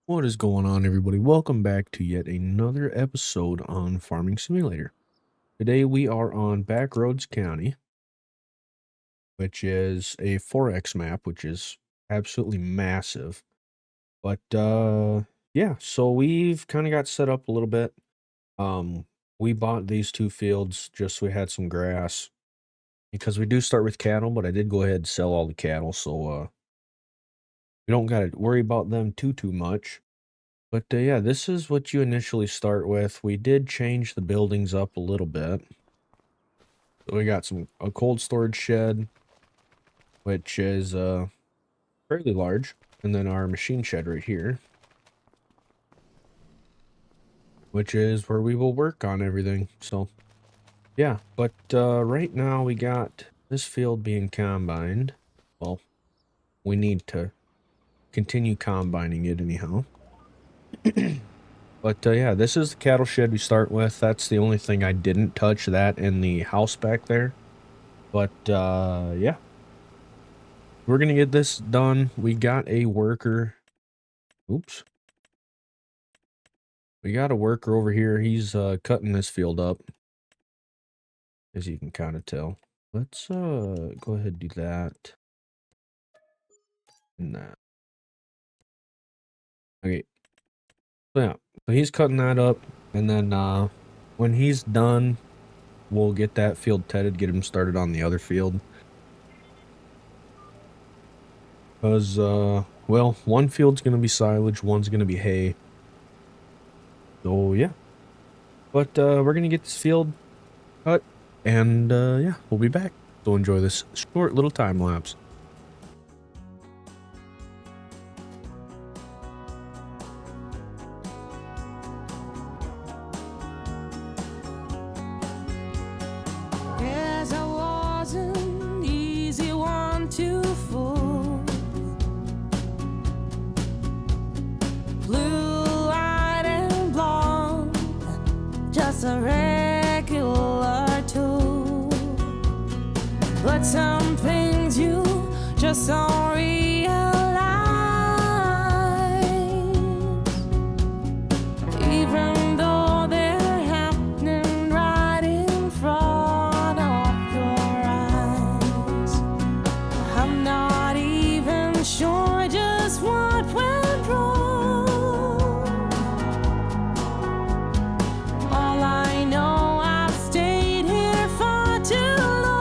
What is going on, everybody? Welcome back to yet another episode on Farming Simulator. Today we are on Backroads County, which is a 4X map, which is absolutely massive. But yeah, so we've kind of got set up a little bit. We bought these two fields just so we had some grass because we do start with cattle, but I did go ahead and sell all the cattle, so we don't got to worry about them too much. But yeah, this is what you initially start with. We did change the buildings up a little bit. So we got a cold storage shed, which is fairly large, and then our machine shed right here, which is where we will work on everything. So yeah, but right now we got this field being combined. Well, we need to continue combining it anyhow. But yeah, this is the cattle shed we start with. That's the only thing I didn't touch, that and the house back there. But yeah, we're gonna get this done. We got a worker. Oops. We got a worker over here. He's cutting this field up, as you can kind of tell. Let's go ahead and do that. And that. Okay. So yeah, so he's cutting that up, and then when he's done, we'll get that field tedded, get him started on the other field. Because well, one field's gonna be silage, one's gonna be hay. So yeah. But we're gonna get this field cut, and yeah, we'll be back. So enjoy this short little time lapse. Yes, I was an easy one to fool. Blue-eyed and blonde, just a regular tool. But some things you just don't realize. Even though they're happening right in front of your eyes. I'm not even sure just what went wrong. All I know, I've stayed here for too long.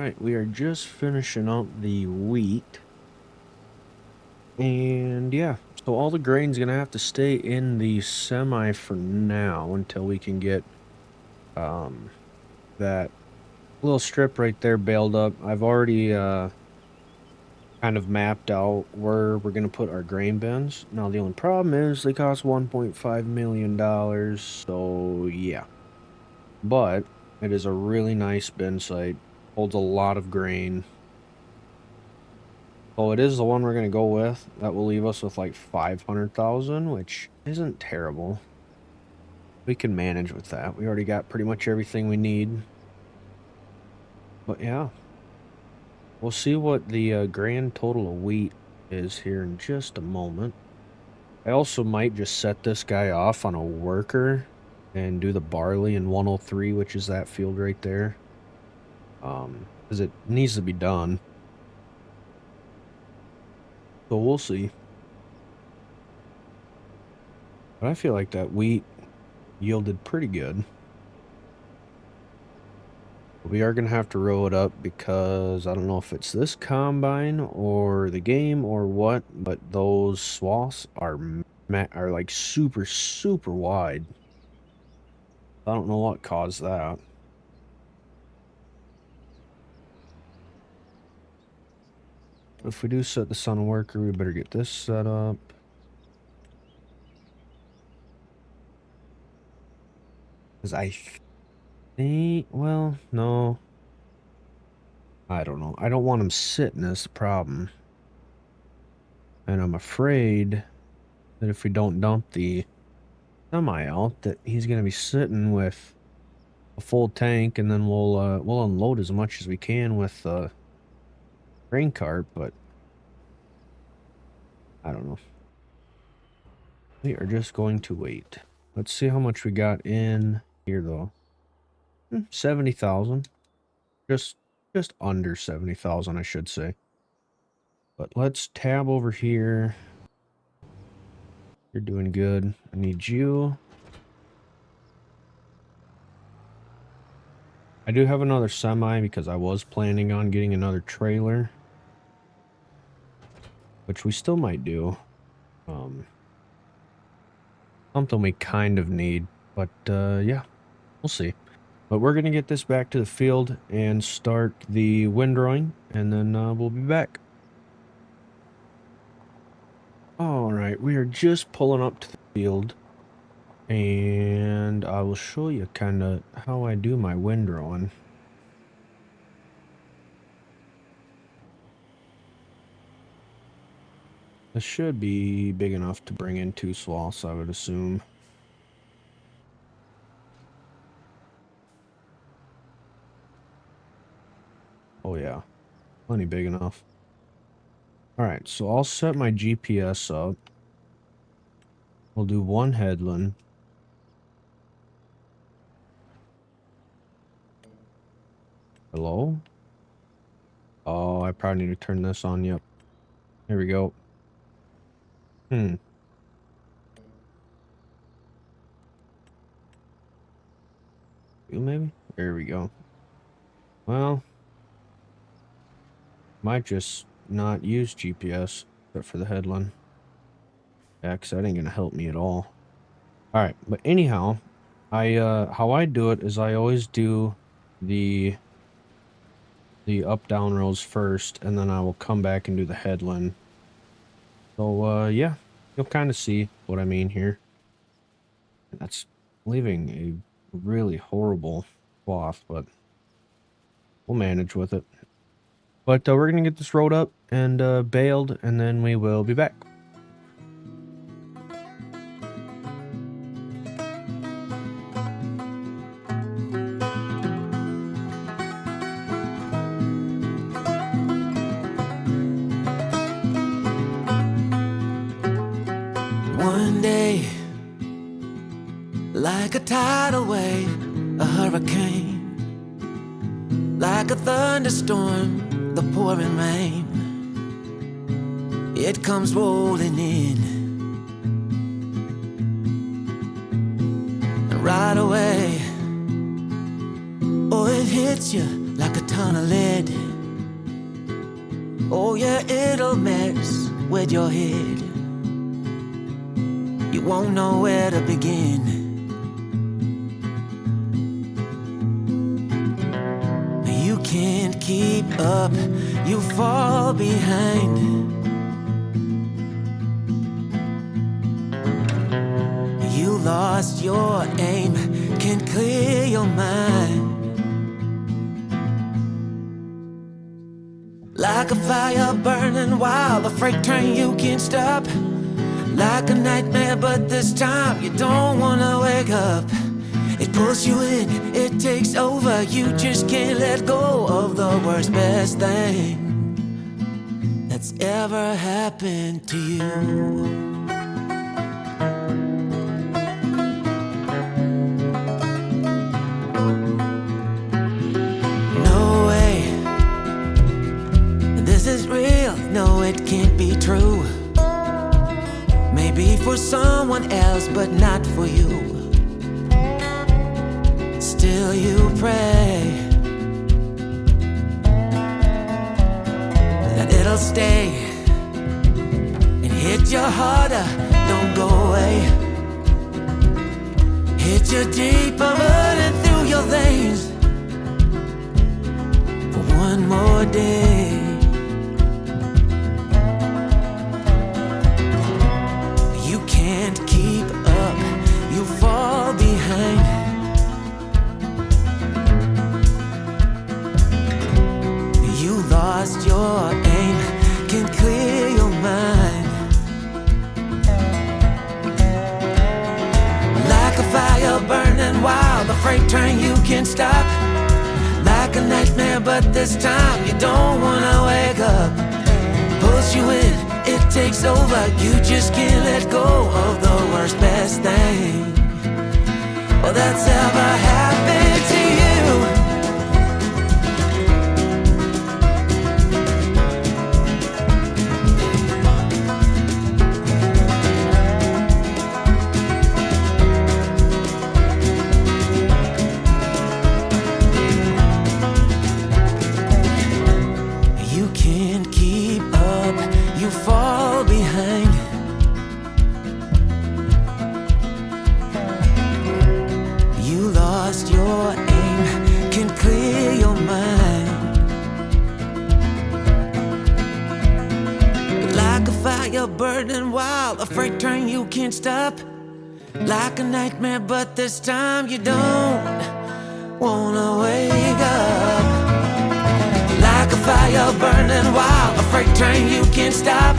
right, we are just finishing up the wheat. And yeah, so all the grain's gonna have to stay in the semi for now until we can get that little strip right there baled up. I've already kind of mapped out where we're gonna put our grain bins. Now the only problem is they cost $1.5 million, so yeah. But it is a really nice bin site. Holds a lot of grain. So it is the one we're gonna go with. That will leave us with like 500,000, which isn't terrible. We can manage with that. We already got pretty much everything we need. But yeah, we'll see what the grand total of wheat is here in just a moment. I also might just set this guy off on a worker and do the barley in 103, which is that field right there. Because it needs to be done. So we'll see. But I feel like that wheat yielded pretty good. We are going to have to row it up because I don't know if it's this combine or the game or what, but those swaths are like super, super wide. I don't know what caused that. If we do set this on a worker, we better get this set up. Because I think, well, no. I don't know. I don't want him sitting as the problem. And I'm afraid that if we don't dump the semi out, that he's going to be sitting with a full tank, and then we'll unload as much as we can with the grain cart, but I don't know. We are just going to wait. Let's see how much we got in here, though. 70,000. Just under 70,000, I should say. But let's tab over here. You're doing good. I need you. I do have another semi because I was planning on getting another trailer, which we still might do. Something we kind of need, but yeah, we'll see. But we're gonna get this back to the field and start the windrowing, and then we'll be back. All right, we are just pulling up to the field, and I will show you kind of how I do my windrowing. This should be big enough to bring in 2 swaths, I would assume. Oh yeah, plenty big enough. Alright, so I'll set my GPS up. We'll do 1 headland. Hello? Oh, I probably need to turn this on. Yep. There we go. You maybe? There we go. Well, might just not use GPS, except for the headland. Yeah, 'cause that ain't gonna help me at all. Alright, but anyhow, how I do it is I always do the up-down rows first, and then I will come back and do the headland. So, yeah, you'll kind of see what I mean here. That's leaving a really horrible cloth, but we'll manage with it. But we're going to get this rolled up and baled, and then we will be back. One day, like a tidal wave, a hurricane, like a thunderstorm, the pouring rain, it comes rolling in, and right away, oh, it hits you like like a ton of lead. Oh yeah, it'll mess with your head. You won't know where to begin. You can't keep up, you fall behind. You lost your aim, can't clear your mind. Like a fire burning wild, a freight train you can't stop. Like a nightmare, but this time you don't wanna wake up. It pulls you in, it takes over. You just can't let go of the worst, best thing that's ever happened to you. No way, this is real. No, it can't be true. Maybe for someone else, but not for you. Still you pray that it'll stay and hit you harder, don't go away. Hit you deeper, running through your veins for one more day. You can't keep up, you fall behind. You lost your aim, can't clear your mind. Like a fire burning wild, a freight train you can't stop. Like a nightmare, but this time you don't wanna wake up. Pulls you in, it takes over. You just can't let go of the worst, best thing that's ever happened to you. Fall behind. You lost your aim, can't clear your mind. Like a fire burning wild, a freight train you can't stop. Like a nightmare, but this time you don't wanna wake up. Like a fire burning wild, a freight train you can't stop.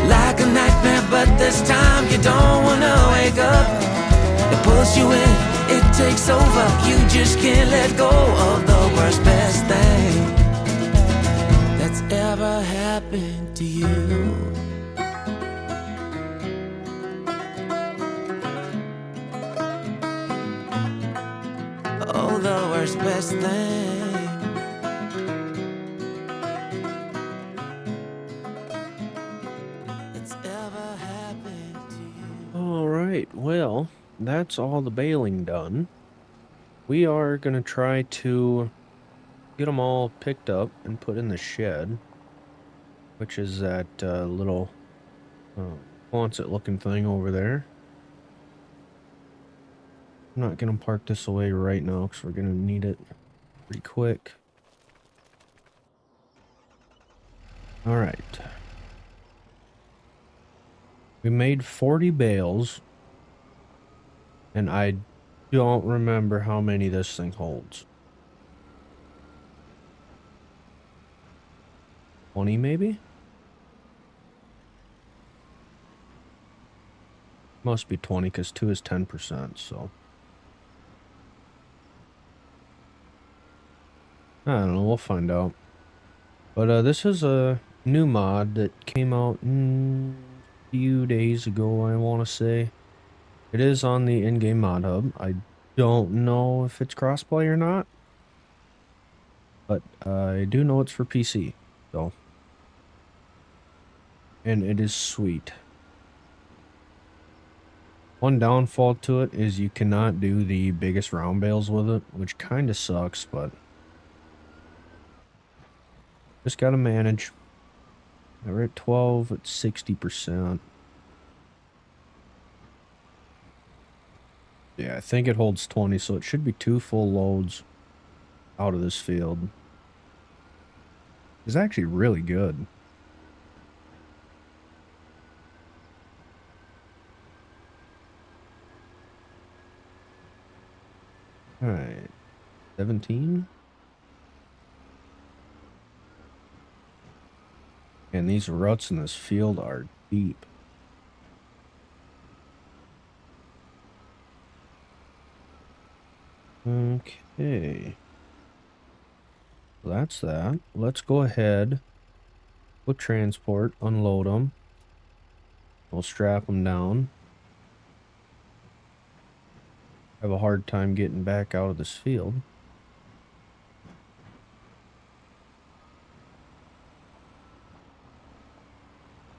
Like a nightmare, but this time you don't wanna wake up. It pulls you in, it takes over. You just can't let go of the worst, best thing that's ever happened to you. Oh, the worst, best thing well, that's all the baling done. We are going to try to get them all picked up and put in the shed, which is that little Quonset looking thing over there. I'm not going to park this away right now because we're going to need it pretty quick. All right. We made 40 bales. And I don't remember how many this thing holds. 20 maybe? Must be 20 because 2 is 10%, so. I don't know, we'll find out. But this is a new mod that came out a few days ago, I want to say. It is on the in-game mod hub. I don't know if it's crossplay or not, but I do know it's for PC, so. And it is sweet. One downfall to it is you cannot do the biggest round bales with it, which kind of sucks, but Just gotta manage. We're at 12 at 60%. Yeah, I think it holds 20, so it should be 2 full loads out of this field. It's actually really good. All right, 17. And these ruts in this field are deep. Okay. So that's that. Let's go ahead with transport, unload them. We'll strap them down. Have a hard time getting back out of this field.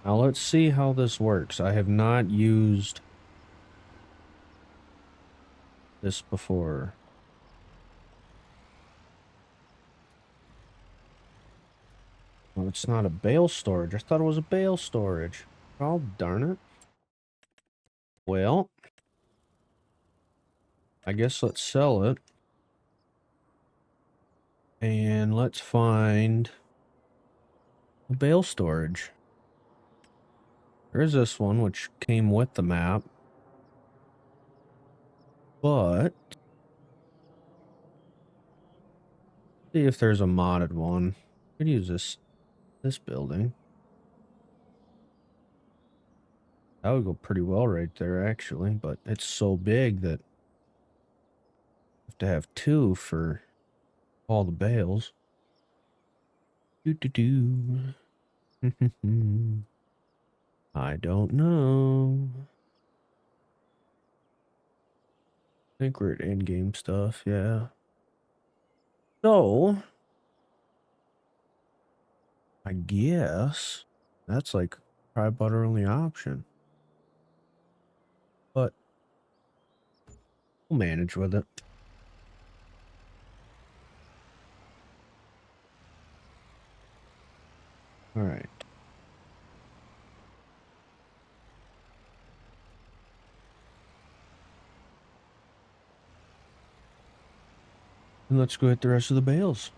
Now let's see how this works. I have not used this before. Well, it's not a bale storage. I thought it was a bale storage. Oh, darn it. Well, I guess let's sell it. And let's find a bale storage. There's this one, which came with the map. But see if there's a modded one. Could use this building. That would go pretty well right there, actually. But it's so big that I have to have 2 for all the bales. Do. I don't know. I think we're at in-game stuff, yeah. So, I guess that's like probably about our only option. But we'll manage with it. All right. And let's go hit the rest of the bales.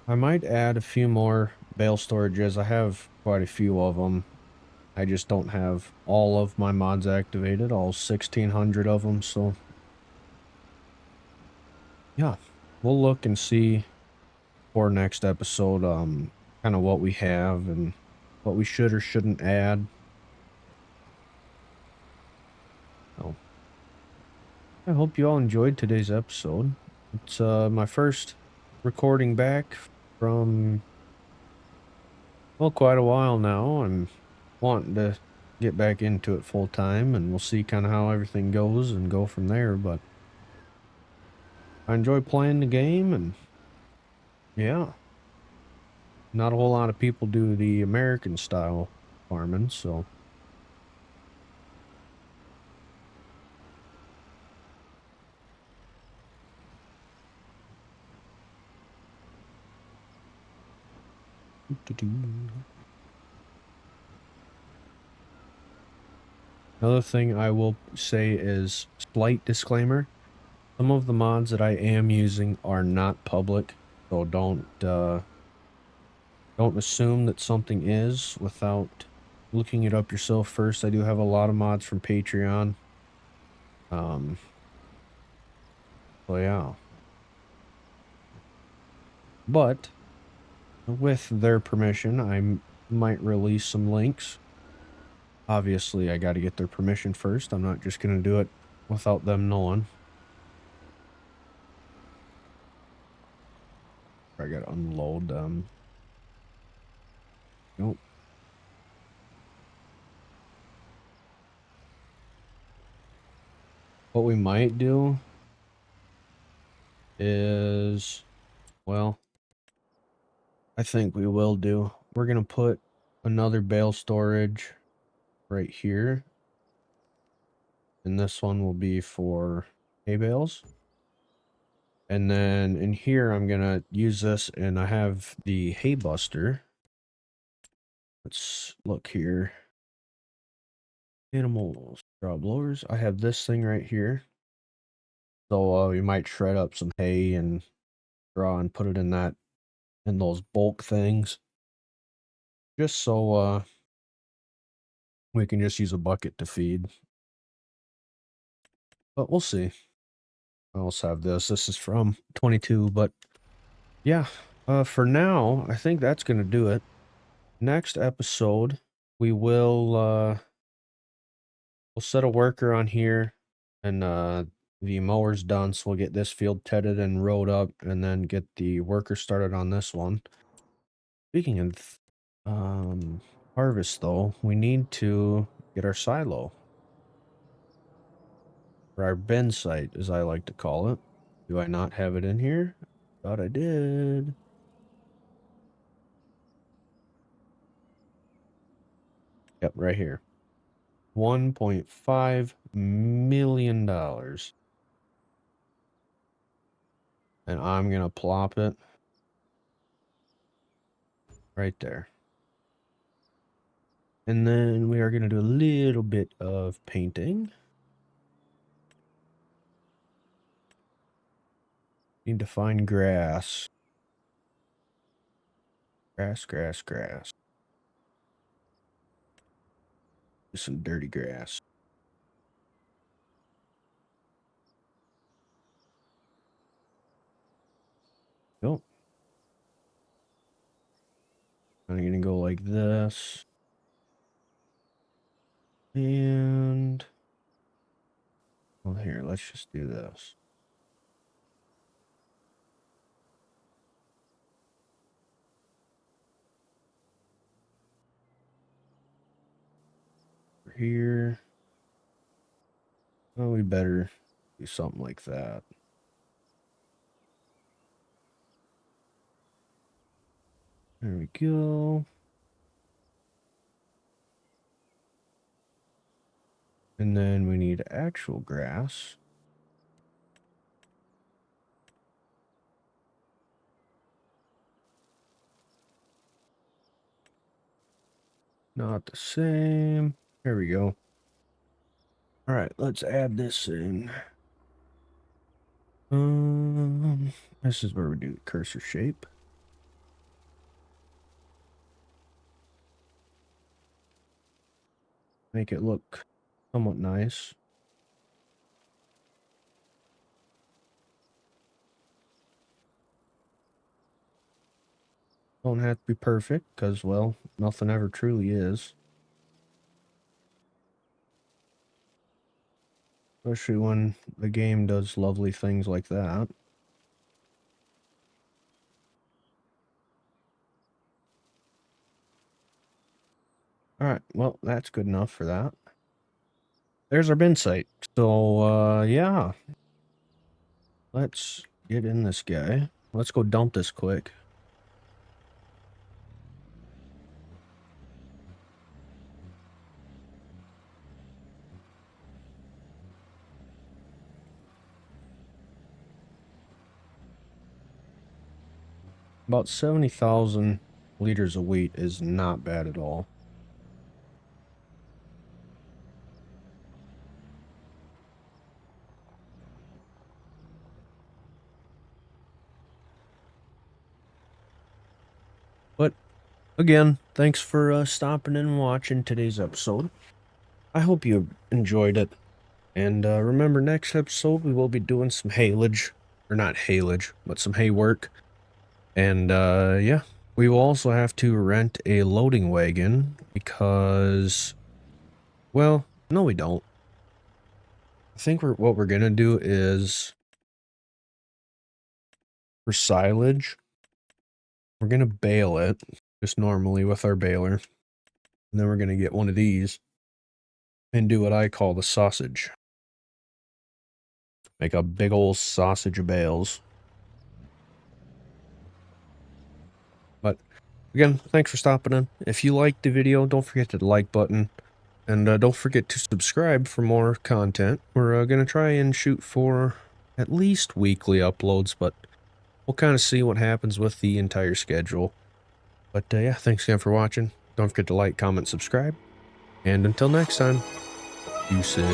I might add a few more bale storages. I have quite a few of them. I just don't have all of my mods activated, all 1,600 of them, so yeah. We'll look and see for next episode, kind of what we have and what we should or shouldn't add. So, I hope you all enjoyed today's episode. It's my first recording back from, well, quite a while now, and wanting to get back into it full time, and we'll see kind of how everything goes and go from there. But I enjoy playing the game, and yeah, not a whole lot of people do the American style farming, so another thing I will say is slight disclaimer. Some of the mods that I am using are not public, so don't assume that something is without looking it up yourself first. I do have a lot of mods from Patreon. So yeah. But with their permission, I might release some links. Obviously, I got to get their permission first. I'm not just going to do it without them knowing. I got to unload them. Nope. What we might do is, well, I think we will do. We're going to put another bale storage right here. And this one will be for hay bales. And then in here, I'm going to use this, and I have the hay buster. Let's look here. Animal straw blowers. I have this thing right here. So we might shred up some hay and straw and put it in those bulk things. Just so we can just use a bucket to feed. But we'll see. I also have this. This is from 22, but yeah. For now, I think that's gonna do it. Next episode, we'll set a worker on here, and the mower's done, so we'll get this field tedded and rowed up, and then get the worker started on this one. Speaking of harvest, though, we need to get our silo, or our bin site, as I like to call it. Do I not have it in here? Thought I did. Yep, right here. $1.5 million. And I'm gonna plop it right there. And then we are gonna do a little bit of painting. Need to find grass. Grass. Just some dirty grass. Nope. I'm gonna go like this. And well, here, let's just do this. Here. Oh, we better do something like that. There we go. And then we need actual grass. Not the same. There we go. All right, let's add this in. This is where we do the cursor shape. Make it look somewhat nice. Don't have to be perfect, because, well, nothing ever truly is. Especially when the game does lovely things like that. Alright, well, that's good enough for that. There's our bin site. So, yeah. Let's get in this guy. Let's go dump this quick. About 70,000 liters of wheat is not bad at all. But again, thanks for stopping in and watching today's episode. I hope you enjoyed it. And remember, next episode we will be doing some haylage. Or not haylage, but some hay work. And yeah, we will also have to rent a loading wagon because, well, no we don't. I think what we're gonna do is, for silage, we're gonna bale it just normally with our baler. And then we're gonna get one of these and do what I call the sausage. Make a big old sausage of bales. But again, thanks for stopping in. If you liked the video, don't forget to hit the like button. And don't forget to subscribe for more content. We're going to try and shoot for at least weekly uploads, but we'll kind of see what happens with the entire schedule. But yeah, thanks again for watching. Don't forget to like, comment, subscribe. And until next time, deuces.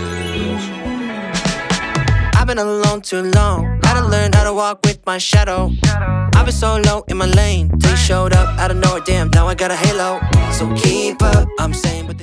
I've been alone too long. Gotta learn how to walk with my shadow. I've been so low in my lane till you showed up out of nowhere. Damn, now I got a halo. So keep up, I'm saying, but